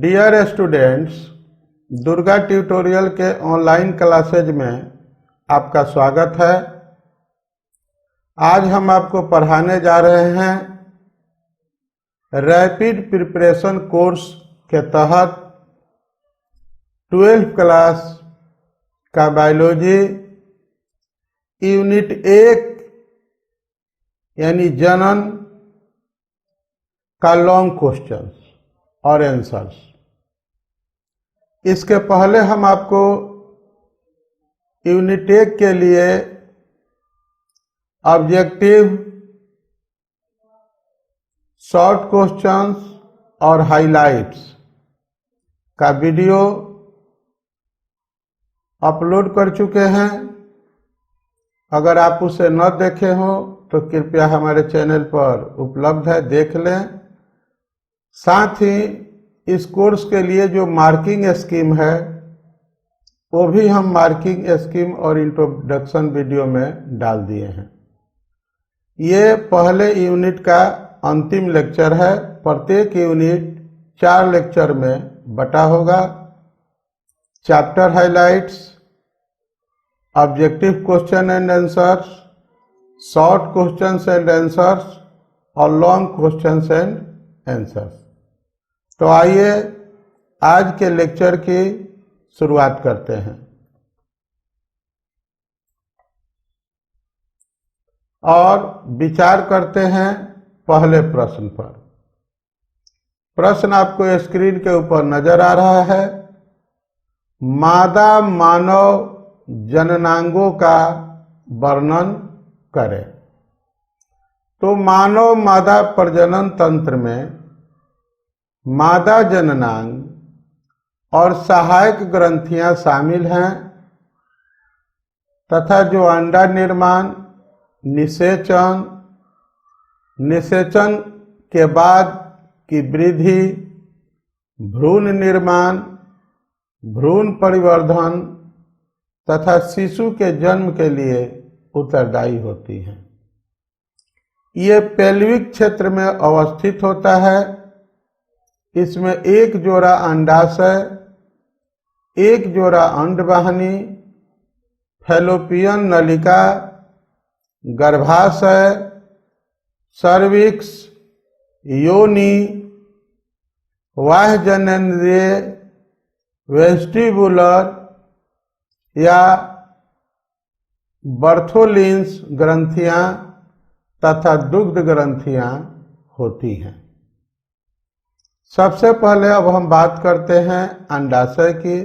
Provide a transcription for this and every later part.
Dear students, Durga tutorial के online classes में आपका स्वागत है। आज हम आपको पढ़ाने जा रहे हैं रैपिड प्रिपरेशन कोर्स के तहत 12th क्लास का बायोलॉजी यूनिट 1 यानी जनन का लॉन्ग क्वेश्चंस और आंसर्स। इसके पहले हम आपको यूनिट 1 के लिए ऑब्जेक्टिव, शॉर्ट क्वेश्चंस और हाइलाइट्स का वीडियो अपलोड कर चुके हैं। अगर आप उसे न देखे हो तो कृपया हमारे चैनल पर उपलब्ध है, देख लें। साथ ही इस कोर्स के लिए जो मार्किंग स्कीम है वो भी हम मार्किंग स्कीम और इंट्रोडक्शन वीडियो में डाल दिए हैं। ये पहले यूनिट का अंतिम लेक्चर है। प्रत्येक यूनिट 4 लेक्चर में बटा होगा। Chapter highlights, objective question and answers, short questions and answers और लॉन्ग क्वेश्चंस एंड आंसर्स। तो आइए आज के लेक्चर की शुरुआत करते हैं और विचार करते हैं पहले प्रश्न पर। प्रश्न आपको स्क्रीन के ऊपर नजर आ रहा है। मादा मानव जननांगों का वर्णन करें। तो मानव मादा प्रजनन तंत्र में मादा जननांग और सहायक ग्रंथियां शामिल हैं तथा जो अंडा निर्माण, निषेचन, निषेचन के बाद की वृद्धि, भ्रूण निर्माण, भ्रूण परिवर्धन तथा शिशु के जन्म के लिए उत्तरदायी होती हैं। ये पेल्विक क्षेत्र में अवस्थित होता है। इसमें एक जोड़ा अंडाशय, एक जोड़ा अंडवाहिनी, फैलोपियन नलिका, गर्भाशय, सर्विक्स, योनि, बाह्य जननेंद्रिय, वेस्टिबुलर या बर्थोलिन्स ग्रंथियां तथा दुग्ध ग्रंथियां होती हैं। सबसे पहले अब हम बात करते हैं अंडाशय की।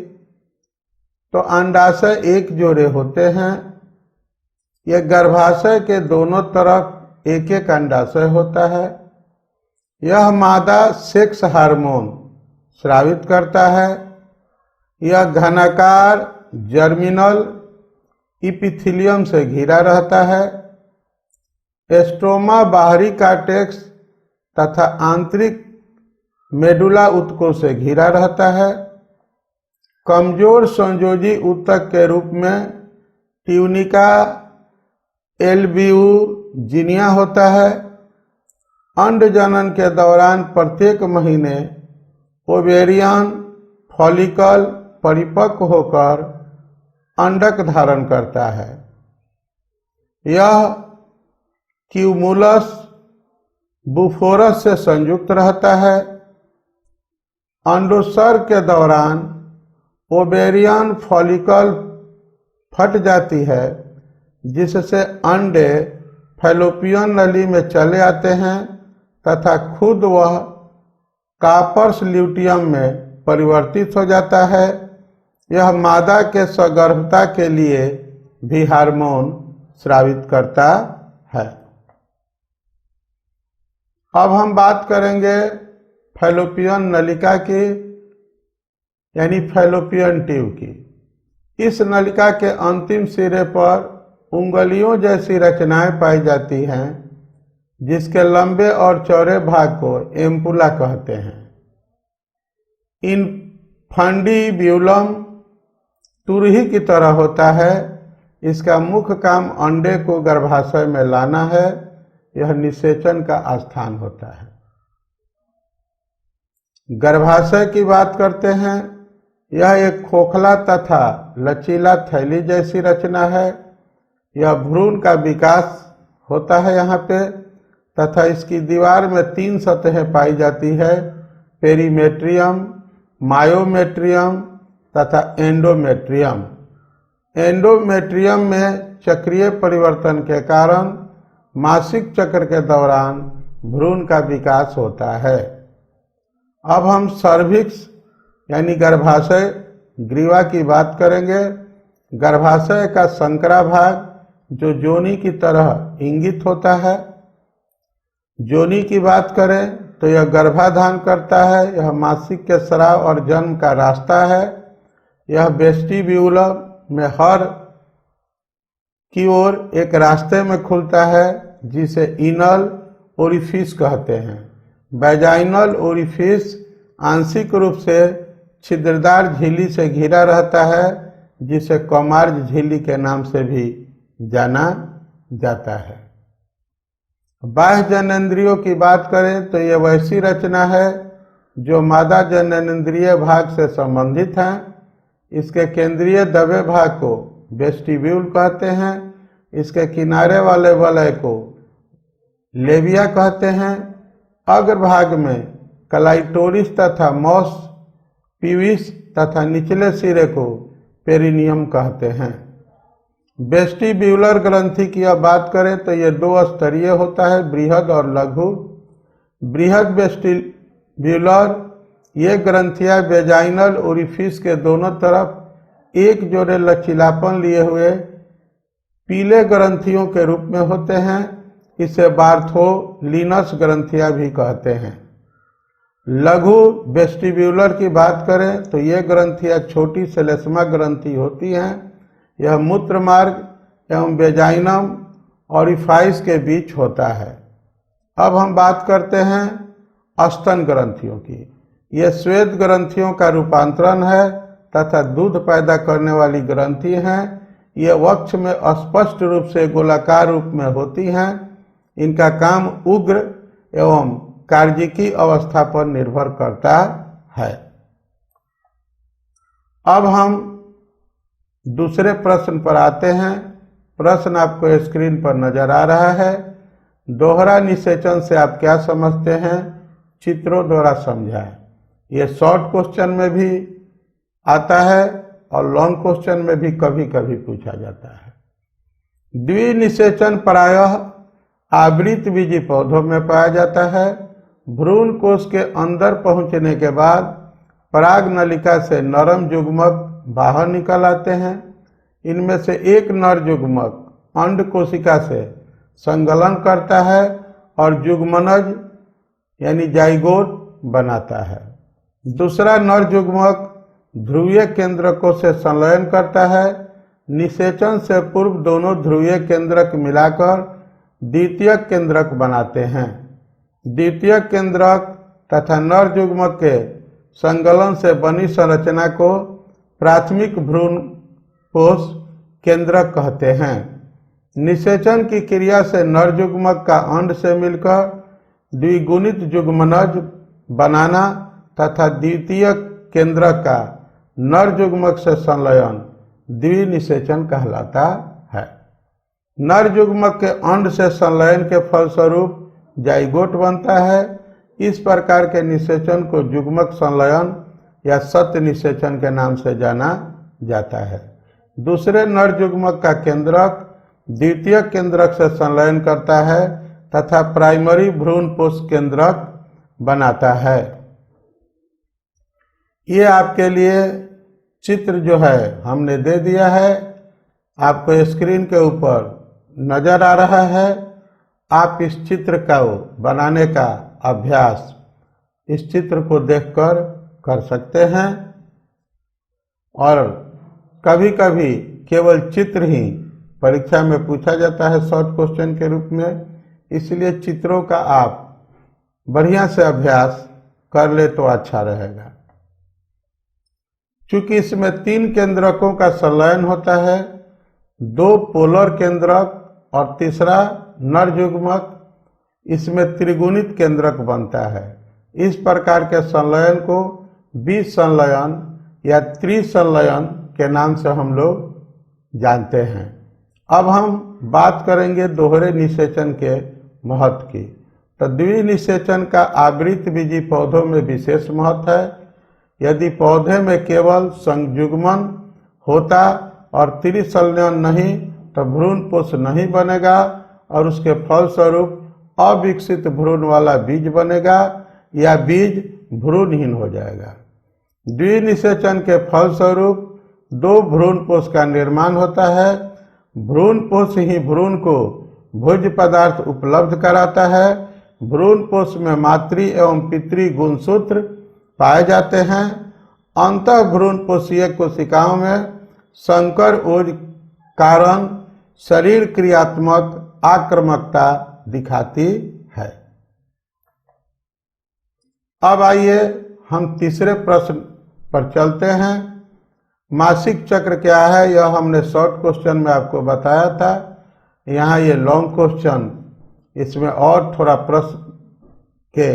तो अंडाशय एक जोड़े होते हैं। यह गर्भाशय के दोनों तरफ एक एक अंडाशय होता है। यह मादा सेक्स हार्मोन स्रावित करता है। यह घनाकार जर्मिनल इपिथीलियम से घिरा रहता है। एस्ट्रोमा बाहरी कार्टेक्स तथा आंतरिक मेडुला ऊतकों से घिरा रहता है। कमजोर संयोजी ऊतक के रूप में ट्यूनिका एल्ब्यूजिनिया होता है। अंड जनन के दौरान प्रत्येक महीने ओवेरियन फॉलिकल परिपक्व होकर अंडक धारण करता है। यह क्यूमुलस बुफोरस से संयुक्त रहता है। अंडोत्सर्ग के दौरान ओवेरियन फॉलिकल फट जाती है, जिससे अंडे फैलोपियन नली में चले आते हैं तथा खुद वह कार्पस ल्यूटियम में परिवर्तित हो जाता है। यह मादा के सगर्भता के लिए भी हार्मोन स्रावित करता है। अब हम बात करेंगे फैलोपियन नलिका की, यानी फैलोपियन ट्यूब की। इस नलिका के अंतिम सिरे पर उंगलियों जैसी रचनाएं पाई जाती हैं, जिसके लंबे और चौड़े भाग को एम्पुला कहते हैं। इनफंडिब्यूलम तुरही की तरह होता है। इसका मुख्य काम अंडे को गर्भाशय में लाना है। यह निषेचन का स्थान होता है। गर्भाशय की बात करते हैं। यह एक खोखला तथा लचीला थैली जैसी रचना है। यह भ्रूण का विकास होता है यहाँ पे, तथा इसकी दीवार में 3 सतहें पाई जाती है, पेरीमेट्रियम, मायोमेट्रियम तथा एंडोमेट्रियम। एंडोमेट्रियम में चक्रीय परिवर्तन के कारण मासिक चक्र के दौरान भ्रूण का विकास होता है। अब हम सर्विक्स यानी गर्भाशय ग्रीवा की बात करेंगे। गर्भाशय का संकरा भाग जो जोनी की तरह इंगित होता है। जोनी की बात करें तो यह गर्भाधान करता है। यह मासिक के स्राव और जन्म का रास्ता है। यह वेस्टिब्यूलम में हर की ओर एक रास्ते में खुलता है जिसे इनल ओरिफिस कहते हैं। वैजाइनल ओरिफिस आंशिक रूप से छिद्रदार झिल्ली से घिरा रहता है, जिसे कॉमार्ज झिल्ली के नाम से भी जाना जाता है। बाह्य जननेंद्रियों की बात करें तो यह वैसी रचना है जो मादा जननेंद्रिय भाग से संबंधित है। इसके केंद्रीय दबे भाग को वेस्टिब्यूल कहते हैं। इसके किनारे वाले वलय को लेबिया कहते हैं। अग्रभाग में क्लाइटोरिस तथा मॉस पीविस तथा निचले सिरे को पेरिनियम कहते हैं। वेस्टिब्यूलर ग्रंथि की अब बात करें तो यह 2 स्तरीय होता है, बृहद और लघु। बृहद वेस्टिब्यूलर ये ग्रंथियां वेजाइनल ओरिफिस के दोनों तरफ एक जोड़े लचीलापन लिए हुए पीले ग्रंथियों के रूप में होते हैं। इसे बार्थोलिनस ग्रंथियां भी कहते हैं। लघु वेस्टिब्यूलर की बात करें तो ये ग्रंथियां छोटी श्लेष्मा ग्रंथि होती हैं। यह मूत्र मार्ग एवं वेजाइनम ऑरिफाइस के बीच होता है। अब हम बात करते हैं स्तन ग्रंथियों की। ये श्वेत ग्रंथियों का रूपांतरण है तथा दूध पैदा करने वाली ग्रंथि हैं। ये वक्ष में स्पष्ट रूप से गोलाकार रूप में होती हैं। इनका काम उग्र एवं कार्जिकी अवस्था पर निर्भर करता है। अब हम दूसरे प्रश्न पर आते हैं। प्रश्न आपको स्क्रीन पर नजर आ रहा है। दोहरा निषेचन से आप क्या समझते हैं, चित्रों द्वारा समझाएं। ये शॉर्ट क्वेश्चन में भी आता है और लॉन्ग क्वेश्चन में भी कभी कभी पूछा जाता है। द्विनिषेचन प्रायः आवृत बीजी पौधों में पाया जाता है। भ्रूण कोश के अंदर पहुंचने के बाद पराग नलिका से नरम युग्मक बाहर निकल आते हैं। इनमें से एक नर युग्मक अंड कोशिका से संगलन करता है और युग्मनज यानी जाइगोट बनाता है। दूसरा नर युग्मक ध्रुवीय केंद्रकों से संलयन करता है। निषेचन से पूर्व दोनों ध्रुवीय केंद्रक मिलाकर द्वितीयक केंद्रक बनाते हैं। द्वितीयक केंद्रक तथा नर युग्मक के संगलन से बनी संरचना को प्राथमिक भ्रूण कोश केंद्रक कहते हैं। निषेचन की क्रिया से नर युग्मक का अंड से मिलकर द्विगुणित युग्मनज बनाना तथा द्वितीयक केंद्रक का नर युग्मक से संलयन द्विनिषेचन कहलाता है। नर युग्मक के अंड से संलयन के फलस्वरूप जाइगोट बनता है। इस प्रकार के निषेचन को युग्मक संलयन या सत्य निषेचन के नाम से जाना जाता है। दूसरे नर युग्मक का केंद्रक द्वितीय केंद्रक से संलयन करता है तथा प्राइमरी भ्रूण पोष केंद्रक बनाता है। ये आपके लिए चित्र जो है हमने दे दिया है, आपको स्क्रीन के ऊपर नजर आ रहा है। आप इस चित्र का बनाने का अभ्यास इस चित्र को देखकर कर सकते हैं और कभी कभी केवल चित्र ही परीक्षा में पूछा जाता है शॉर्ट क्वेश्चन के रूप में, इसलिए चित्रों का आप बढ़िया से अभ्यास कर ले तो अच्छा रहेगा। चूंकि इसमें 3 केंद्रकों का संलयन होता है, 2 पोलर केंद्रक और तीसरा नर युग्मक, इसमें त्रिगुणित केंद्रक बनता है। इस प्रकार के संलयन को विसंलयन या त्रिसंलयन के नाम से हम लोग जानते हैं। अब हम बात करेंगे दोहरे निषेचन के महत्व की। तो द्विनिषेचन का आवृत बीजी पौधों में विशेष महत्व है। यदि पौधे में केवल संयुग्मन होता और त्रिसंलयन नहीं तो भ्रूणपोष नहीं बनेगा और उसके फलस्वरूप अविकसित भ्रूण वाला बीज बनेगा या बीज भ्रूणहीन हो जाएगा। द्विनिषेचन के फलस्वरूप दो भ्रूणपोष का निर्माण होता है। भ्रूणपोष ही भ्रूण को भोज्य पदार्थ उपलब्ध कराता है। भ्रूणपोष में मातृ एवं पितृ गुणसूत्र पाए जाते हैं। अंतः भ्रूणपोषीय कोशिकाओं में संकर ओज कारण शरीर क्रियात्मक आक्रामकता दिखाती है। अब आइए हम तीसरे प्रश्न पर चलते हैं। मासिक चक्र क्या है, यह हमने शॉर्ट क्वेश्चन में आपको बताया था। यहाँ ये लॉन्ग क्वेश्चन, इसमें और थोड़ा प्रश्न के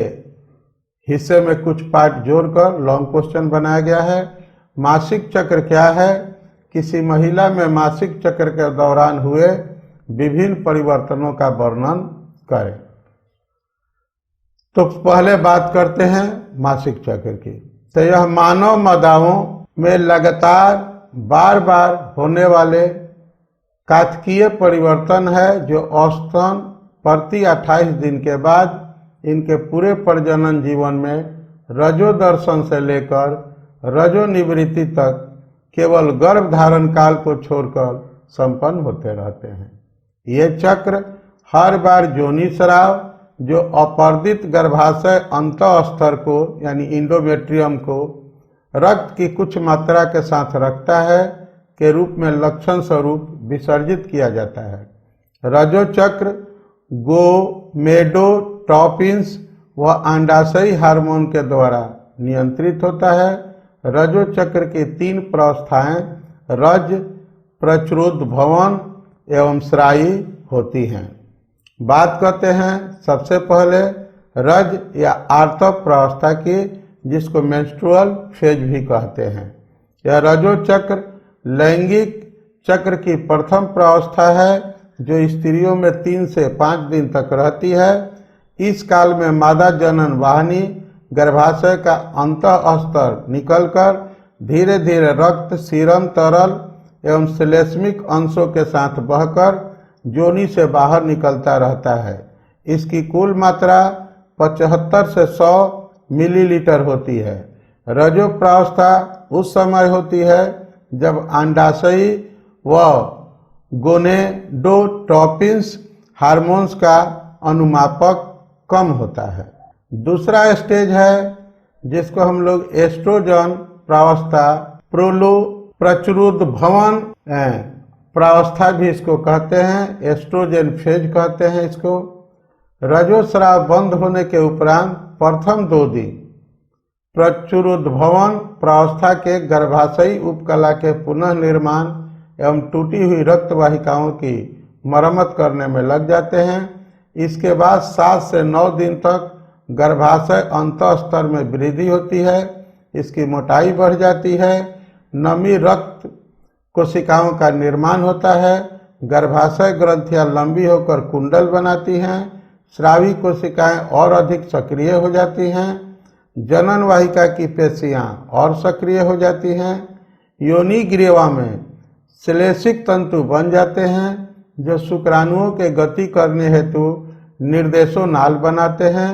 हिस्से में कुछ पार्ट जोड़कर लॉन्ग क्वेश्चन बनाया गया है। मासिक चक्र क्या है? किसी महिला में मासिक चक्र के दौरान हुए विभिन्न परिवर्तनों का वर्णन करें। तो पहले बात करते हैं मासिक चक्र की। तो यह मानव मादाओं में लगातार बार बार होने वाले कातकीय परिवर्तन है जो औसतन प्रति 28 दिन के बाद इनके पूरे प्रजनन जीवन में रजोदर्शन से लेकर रजोनिवृत्ति तक केवल गर्भ धारण काल को छोड़कर संपन्न होते रहते हैं। ये चक्र हर बार जोनि स्राव जो अपर्दित गर्भाशय अंतःस्तर को यानी इंडोमेट्रियम को रक्त की कुछ मात्रा के साथ रखता है के रूप में लक्षण स्वरूप विसर्जित किया जाता है। रजोचक्र गोमेडोट्रोपिन्स व अंडाशयी हार्मोन के द्वारा नियंत्रित होता है। रजोचक्र की 3 प्रावस्थाएं रज, प्रचुरोद्भवन एवं स्रायी होती हैं। बात करते हैं सबसे पहले रज या आर्तव प्रावस्था की, जिसको मेंस्ट्रुअल फेज भी कहते हैं। यह रजोचक्र लैंगिक चक्र की प्रथम प्रावस्था है जो स्त्रियों में 3 से 5 दिन तक रहती है। इस काल में मादा जनन वाहिनी गर्भाशय का अंतःस्तर निकलकर धीरे धीरे रक्त, सीरम, तरल एवं श्लेष्मिक अंशों के साथ बहकर योनि से बाहर निकलता रहता है। इसकी कुल मात्रा 75 से 100 मिलीलीटर होती है। रजो प्रावस्था उस समय होती है जब अंडाशयी व गोनेडोट्रोपिन्स हार्मोन्स का अनुमापक कम होता है। दूसरा स्टेज है जिसको हम लोग एस्ट्रोजन प्रावस्था, प्रचुरोद्भवन प्रावस्था भी इसको कहते हैं, एस्ट्रोजन फेज कहते हैं इसको। रजोस्राव बंद होने के उपरांत प्रथम 2 दिन प्रचुरोद्भवन प्रावस्था के गर्भाशयी उपकला के पुनः निर्माण एवं टूटी हुई रक्त वाहिकाओं की मरम्मत करने में लग जाते हैं। इसके बाद 7 से 9 दिन तक गर्भाशय अंतःस्तर में वृद्धि होती है, इसकी मोटाई बढ़ जाती है, नमी रक्त कोशिकाओं का निर्माण होता है, गर्भाशय ग्रंथियां लंबी होकर कुंडल बनाती हैं, स्रावी कोशिकाएं और अधिक सक्रिय हो जाती हैं, जनन वाहिका की पेशियां और सक्रिय हो जाती हैं, योनि ग्रीवा में श्लेषिक तंतु बन जाते हैं जो शुक्राणुओं के गति करने हेतु निर्देशों नाल बनाते हैं।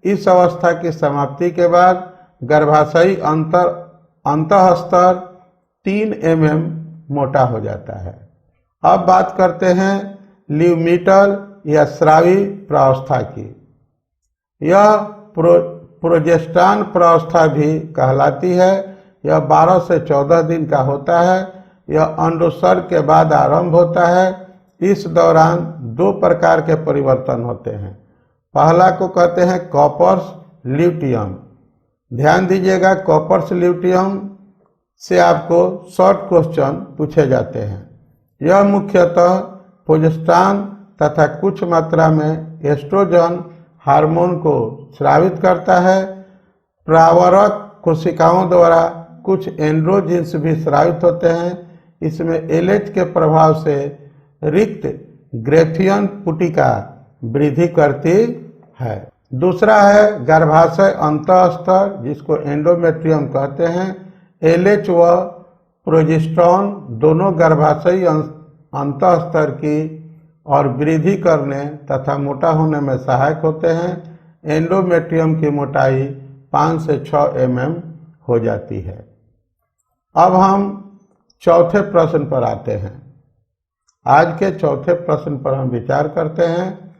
इस अवस्था की समाप्ति के बाद गर्भाशयी अंतःस्तर 3 mm मोटा हो जाता है। अब बात करते हैं ल्यूमिटल या स्रावी प्रावस्था की। यह प्रोजेस्टान प्रावस्था भी कहलाती है। यह 12 से 14 दिन का होता है। यह अंडोत्सर्ग के बाद आरंभ होता है। इस दौरान 2 प्रकार के परिवर्तन होते हैं। पहला को कहते हैं कॉपर्स ल्यूटियम। ध्यान दीजिएगा, कॉपर्स ल्यूटियम से आपको शॉर्ट क्वेश्चन पूछे जाते हैं। यह मुख्यतः प्रोजेस्टेरोन तथा कुछ मात्रा में एस्ट्रोजन हार्मोन को स्रावित करता है। प्रावरक कोशिकाओं द्वारा कुछ एंड्रोजीन्स भी स्रावित होते हैं। इसमें एलएच के प्रभाव से रिक्त ग्रेथियन पुटिका वृद्धि करती है। दूसरा है गर्भाशय अंतःस्तर, जिसको एंडोमेट्रियम कहते हैं। एलएच व प्रोजेस्टेरॉन दोनों गर्भाशयी अंतःस्तर की और वृद्धि करने तथा मोटा होने में सहायक होते हैं। एंडोमेट्रियम की मोटाई 5 से 6 mm हो जाती है। अब हम चौथे प्रश्न पर आते हैं। आज के चौथे प्रश्न पर हम विचार करते हैं।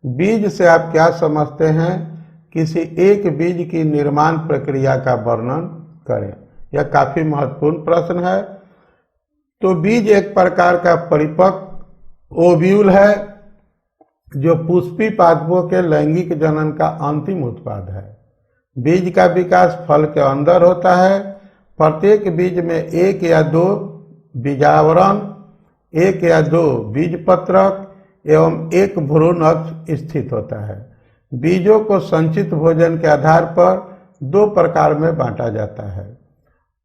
बीज से आप क्या समझते हैं? किसी एक बीज की निर्माण प्रक्रिया का वर्णन करें। यह काफी महत्वपूर्ण प्रश्न है। तो बीज एक प्रकार का परिपक्व ओव्यूल है जो पुष्पी पादपों के लैंगिक जनन का अंतिम उत्पाद है। बीज का विकास फल के अंदर होता है। प्रत्येक बीज में एक या दो बीजावरण, एक या दो बीजपत्रक एवं एक भ्रूण अक्ष स्थित होता है। बीजों को संचित भोजन के आधार पर दो प्रकार में बांटा जाता है।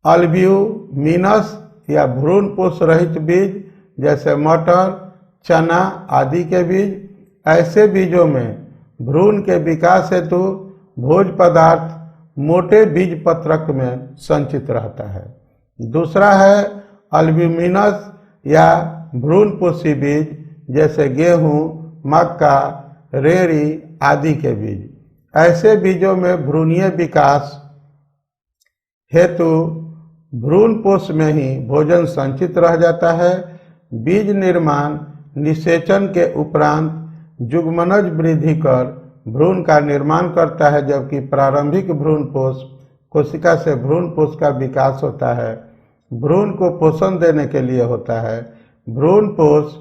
अल्ब्यूमिनस या भ्रूण पोष रहित बीज जैसे मटर, चना आदि के बीज। ऐसे बीजों में भ्रूण के विकास हेतु भोज पदार्थ मोटे बीज पत्रक में संचित रहता है। दूसरा है अल्ब्यूमिनस या भ्रूण पोषी बीज जैसे गेहूं, मक्का, रेड़ी आदि के बीज। ऐसे बीजों में भ्रूणीय विकास हेतु भ्रूण पोष में ही भोजन संचित रह जाता है। बीज निर्माण निषेचन के उपरांत जुग्मनज वृद्धि कर भ्रूण का निर्माण करता है, जबकि प्रारंभिक भ्रूण पोष कोशिका से भ्रूण पोष का विकास होता है। भ्रूण को पोषण देने के लिए होता है। भ्रूण पोष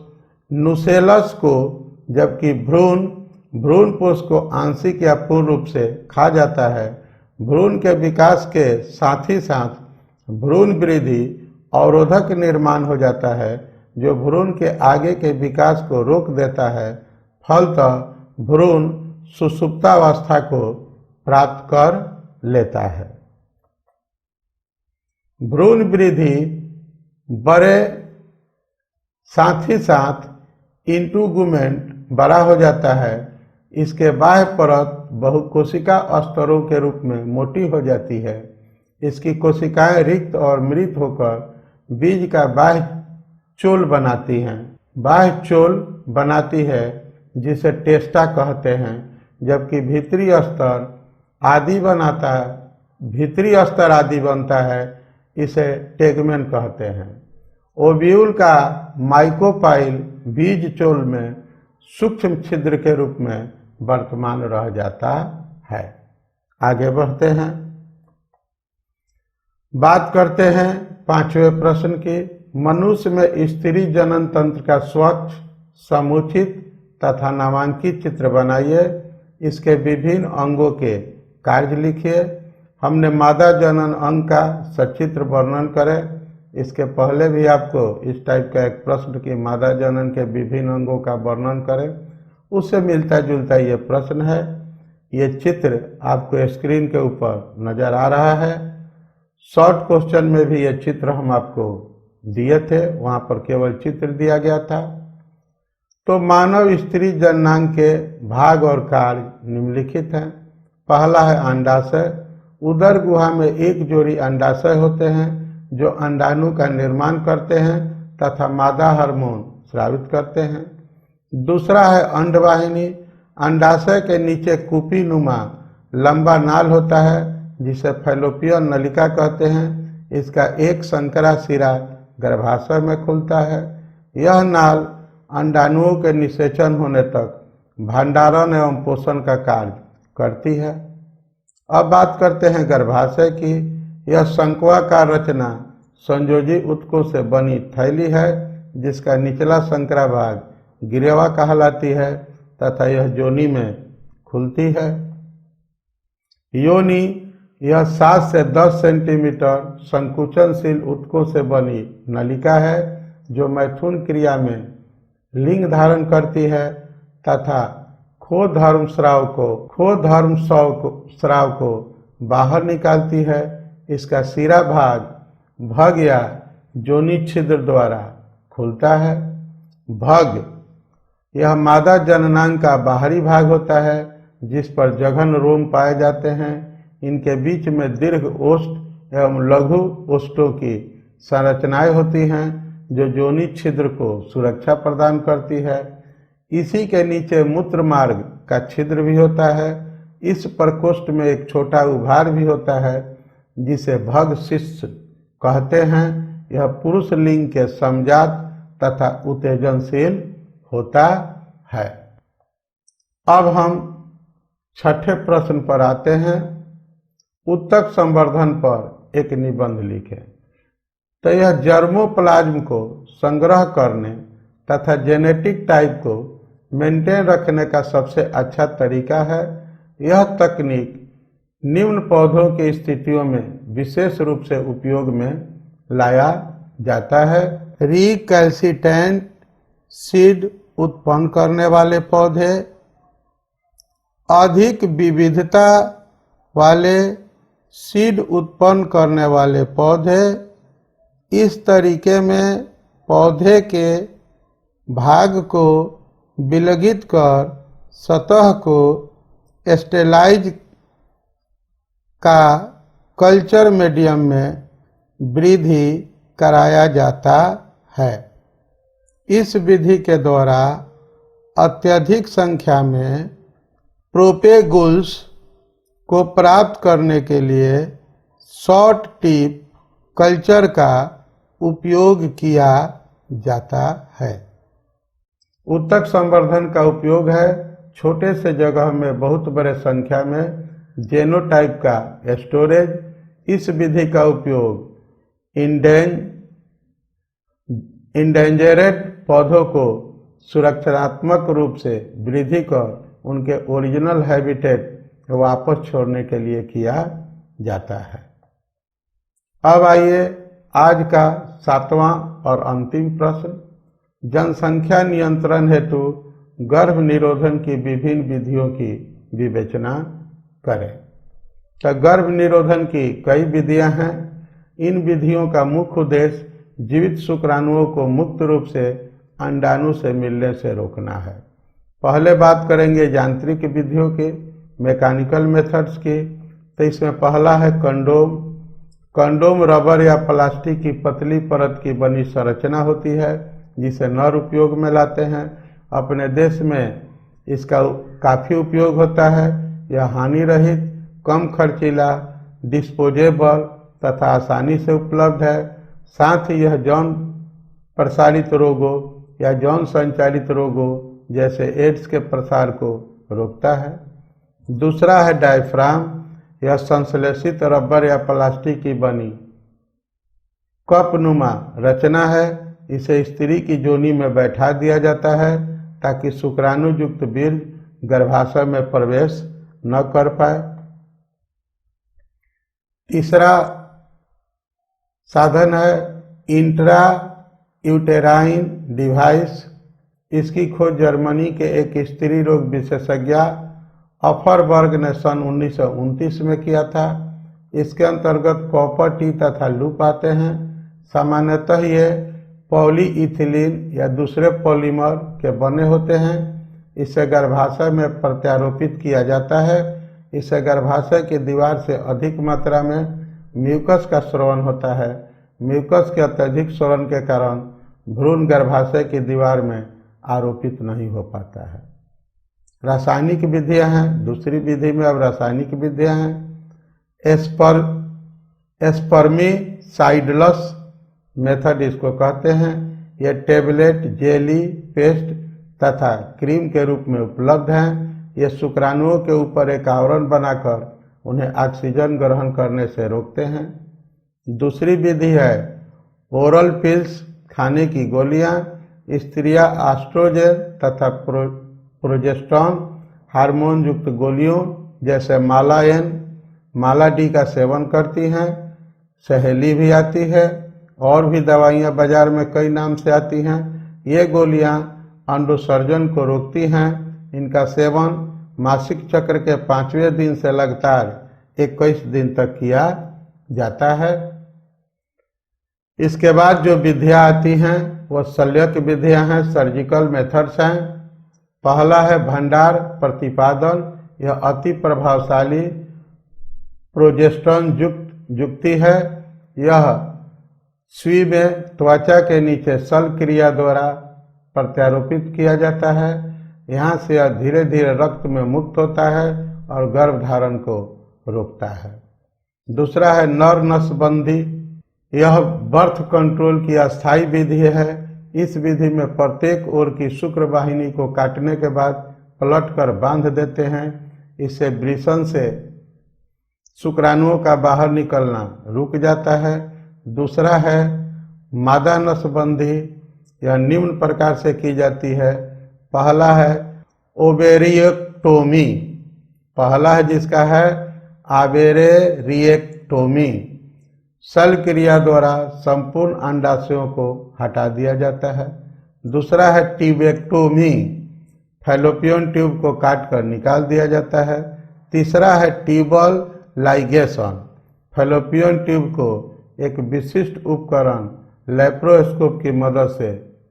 नुसेलस को, जबकि भ्रूण पोष को आंशिक या पूर्ण रूप से खा जाता है। भ्रूण के विकास के साथ ही साथ भ्रूण वृद्धि अवरोधक निर्माण हो जाता है जो भ्रूण के आगे के विकास को रोक देता है। फलतः भ्रूण सुषुप्तावस्था को प्राप्त कर लेता है। भ्रूण वृद्धि बड़े साथ ही साथ इंटुगुमेंट बड़ा हो जाता है। इसके बाह्य परत बहुकोशिका स्तरों के रूप में मोटी हो जाती है। इसकी कोशिकाएं रिक्त और मृत होकर बीज का बाह्य चोल बनाती हैं। बाह्य चोल बनाती है जिसे टेस्टा कहते हैं, जबकि भीतरी स्तर आदि बनता है, इसे टेगमेन कहते हैं। ओव्यूल का माइकोपाइल बीज चोल में सूक्ष्म छिद्र के रूप में वर्तमान रह जाता है। आगे बढ़ते हैं, बात करते हैं पांचवें प्रश्न की। मनुष्य में स्त्री जनन तंत्र का स्वच्छ, समुचित तथा नामांकित चित्र बनाइए। इसके विभिन्न अंगों के कार्य लिखिए। हमने मादा जनन अंग का सचित्र वर्णन करें। इसके पहले भी आपको इस टाइप का एक प्रश्न कि मादा जनन के विभिन्न अंगों का वर्णन करें, उससे मिलता जुलता ये प्रश्न है। ये चित्र आपको स्क्रीन के ऊपर नजर आ रहा है। शॉर्ट क्वेश्चन में भी ये चित्र हम आपको दिए थे, वहां पर केवल चित्र दिया गया था। तो मानव स्त्री जननांग के भाग और कार्य निम्नलिखित हैं। पहला है अंडाशय। उदर गुहा में एक जोड़ी अंडाशय होते हैं जो अंडाणु का निर्माण करते हैं तथा मादा हार्मोन स्रावित करते हैं। दूसरा है अंडवाहिनी। अंडाशय के नीचे कुपी नुमा लंबा नाल होता है जिसे फैलोपियन नलिका कहते हैं। इसका एक संकरा सिरा गर्भाशय में खुलता है। यह नाल अंडाणुओं के निषेचन होने तक भंडारण एवं पोषण का कार्य करती है। अब बात करते हैं गर्भाशय की। यह शंक्वाकार रचना संयोजी ऊतकों से बनी थैली है जिसका निचला संकरा भाग गिरेवा कहलाती है तथा यह योनि में खुलती है। योनि यह 7 से 10 सेंटीमीटर संकुचनशील ऊतकों से बनी नलिका है जो मैथुन क्रिया में लिंग धारण करती है तथा खोधर्म स्राव को बाहर निकालती है। इसका सिरा भाग भग या जोनि छिद्र द्वारा खुलता है। भग यह मादा जननांग का बाहरी भाग होता है, जिस पर जघन रोम पाए जाते हैं। इनके बीच में दीर्घ ओष्ठ एवं लघु ओष्ठों की संरचनाएं होती हैं, जो जोनि छिद्र को सुरक्षा प्रदान करती है। इसी के नीचे मूत्र मार्ग का छिद्र भी होता है। इस प्रकोष्ठ में एक छोटा उभार भी होता है, जिसे भग शिश्न कहते हैं। यह पुरुष लिंग के समजात तथा उत्तेजनशील होता है। अब हम छठे प्रश्न पर आते हैं। उत्तक संवर्धन पर एक निबंध लिखें। तो यह जर्मोप्लाज्म को संग्रह करने तथा जेनेटिक टाइप को मेंटेन रखने का सबसे अच्छा तरीका है। यह तकनीक निम्न पौधों की स्थितियों में विशेष रूप से उपयोग में लाया जाता है। रिकैल्सिटेंट सीड उत्पन्न करने वाले पौधे, अधिक विविधता वाले सीड उत्पन्न करने वाले पौधे। इस तरीके में पौधे के भाग को विलगित कर सतह को स्टेलाइज का कल्चर मीडियम में वृद्धि कराया जाता है। इस विधि के द्वारा अत्यधिक संख्या में प्रोपेगुल्स को प्राप्त करने के लिए शॉर्ट टिप कल्चर का उपयोग किया जाता है। उत्तक संवर्धन का उपयोग है छोटे से जगह में बहुत बड़े संख्या में जेनोटाइप का स्टोरेज। इस विधि का उपयोग इंडेंजरेड पौधों को सुरक्षात्मक रूप से वृद्धि कर उनके ओरिजिनल हैबिटेट वापस छोड़ने के लिए किया जाता है। अब आइए आज का सातवां और अंतिम प्रश्न। जनसंख्या नियंत्रण हेतु गर्भ निरोधन की विभिन्न विधियों की विवेचना करें। तो गर्भ निरोधन की कई विधियां हैं। इन विधियों का मुख्य उद्देश्य जीवित शुक्राणुओं को मुक्त रूप से अंडाणु से मिलने से रोकना है। पहले बात करेंगे यांत्रिक विधियों की, मैकेनिकल मेथड्स की। तो इसमें पहला है कंडोम। कंडोम रबर या प्लास्टिक की पतली परत की बनी संरचना होती है, जिसे नर उपयोग में लाते हैं। अपने देश में इसका काफ़ी उपयोग होता है। यह हानि रहित, कम खर्चीला, डिस्पोजेबल तथा आसानी से उपलब्ध है। साथ ही यह यौन प्रसारित रोगों या यौन संचालित रोगों जैसे एड्स के प्रसार को रोकता है। दूसरा है डायफ्राम। यह संश्लेषित रबर या प्लास्टिक की बनी कपनुमा रचना है। इसे स्त्री की योनि में बैठा दिया जाता है ताकि शुक्राणु युक्त बीज गर्भाशय में प्रवेश न कर पाए। तीसरा साधन है इंट्रा यूटेराइन डिवाइस। इसकी खोज जर्मनी के एक स्त्री रोग विशेषज्ञ अफरबर्ग ने सन 1929 में किया था। इसके अंतर्गत कॉपर टी तथा लूप आते हैं। सामान्यतः ये पॉलीइथिलीन या दूसरे पॉलीमर के बने होते हैं। इसे गर्भाशय में प्रत्यारोपित किया जाता है। इससे गर्भाशय की दीवार से अधिक मात्रा में म्यूकस का स्रवण होता है। म्यूकस के अत्यधिक स्रवण के कारण भ्रूण गर्भाशय की दीवार में आरोपित नहीं हो पाता है। रासायनिक विधियां हैं। दूसरी विधि में अब रासायनिक विधियां हैं। एस्पर्मिसाइडलस मेथड इसको कहते हैं। यह टेबलेट, जेली, पेस्ट तथा क्रीम के रूप में उपलब्ध हैं। ये शुक्राणुओं के ऊपर एक आवरण बनाकर उन्हें ऑक्सीजन ग्रहण करने से रोकते हैं। दूसरी विधि है ओरल पिल्स, खाने की गोलियां। स्त्रियां एस्ट्रोजन तथा प्रोजेस्टेरॉन हार्मोन युक्त गोलियों जैसे माला-एन, माला-डी का सेवन करती हैं। सहेली भी आती है और भी दवाइयां बाजार में कई नाम से आती हैं। ये गोलियां अंडोत्सर्जन को रोकती हैं। इनका सेवन मासिक चक्र के 5वें दिन से लगातार 21 दिन तक किया जाता है। इसके बाद जो विधियाँ आती हैं वो शल्यक विधियाँ हैं, सर्जिकल मेथड्स हैं। पहला है भंडार प्रतिपादन। यह अति प्रभावशाली प्रोजेस्टेरोन युक्त युक्ति है। यह सुई में त्वचा के नीचे शल्य क्रिया द्वारा प्रत्यारोपित किया जाता है। यहाँ से यह धीरे धीरे रक्त में मुक्त होता है और गर्भधारण को रोकता है। दूसरा है नर नसबंदी। यह बर्थ कंट्रोल की अस्थायी विधि है। इस विधि में प्रत्येक ओर की शुक्र वाहिनी को काटने के बाद पलट कर बांध देते हैं। इससे वृषण से शुक्राणुओं का बाहर निकलना रुक जाता है। दूसरा है मादा नसबंदी। यह निम्न प्रकार से की जाती है। पहला है ओवेरिएक्टोमी। पहला है जिसका है ओवेरिएक्टोमी। शल्य क्रिया द्वारा संपूर्ण अंडाशयों को हटा दिया जाता है। दूसरा है ट्यूबेक्टोमी। फैलोपियन ट्यूब को काटकर निकाल दिया जाता है। तीसरा है ट्यूबल लाइगेशन। फैलोपियन ट्यूब को एक विशिष्ट उपकरण लेप्रोस्कोप की मदद से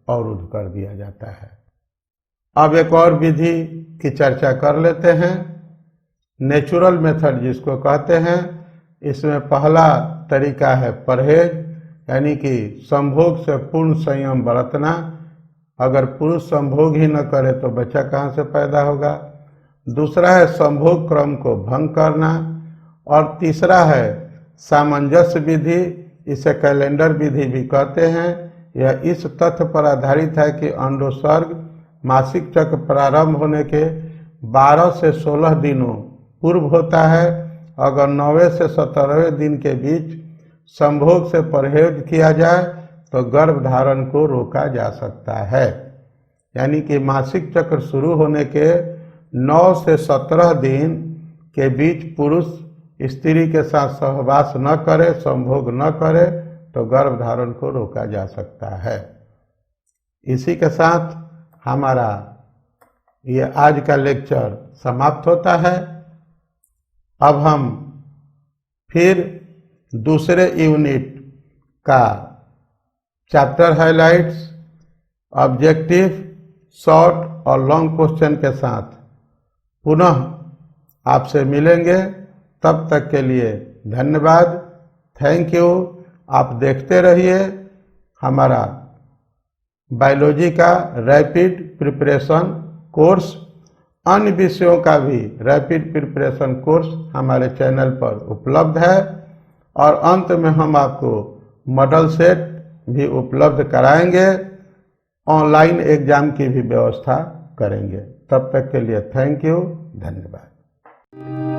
अवरुद्ध कर दिया जाता है। अब एक और विधि की चर्चा कर लेते हैं, नेचुरल मेथड जिसको कहते हैं। इसमें पहला तरीका है परहेज, यानी कि संभोग से पूर्ण संयम बरतना। अगर पुरुष संभोग ही न करे तो बच्चा कहाँ से पैदा होगा। दूसरा है संभोग क्रम को भंग करना। और तीसरा है सामंजस्य विधि, इसे कैलेंडर विधि भी कहते हैं। यह इस तथ्य पर आधारित है कि अंडोत्सर्ग मासिक चक्र प्रारंभ होने के 12 से 16 दिनों पूर्व होता है। अगर 9वें से 17वें दिन के बीच संभोग से परहेज किया जाए तो गर्भधारण को रोका जा सकता है। यानी कि मासिक चक्र शुरू होने के 9 से 17 दिन के बीच पुरुष स्त्री के साथ सहवास न करे, संभोग न करे तो गर्भधारण को रोका जा सकता है। इसी के साथ हमारा ये आज का लेक्चर समाप्त होता है। अब हम फिर दूसरे यूनिट का चैप्टर हाइलाइट्स, ऑब्जेक्टिव, शॉर्ट और लॉन्ग क्वेश्चन के साथ पुनः आपसे मिलेंगे। तब तक के लिए धन्यवाद, थैंक यू। आप देखते रहिए हमारा बायोलॉजी का रैपिड प्रिपरेशन कोर्स। अन्य विषयों का भी रैपिड प्रिपरेशन कोर्स हमारे चैनल पर उपलब्ध है। और अंत में हम आपको मॉडल सेट भी उपलब्ध कराएंगे। ऑनलाइन एग्जाम की भी व्यवस्था करेंगे। तब तक के लिए थैंक यू, धन्यवाद।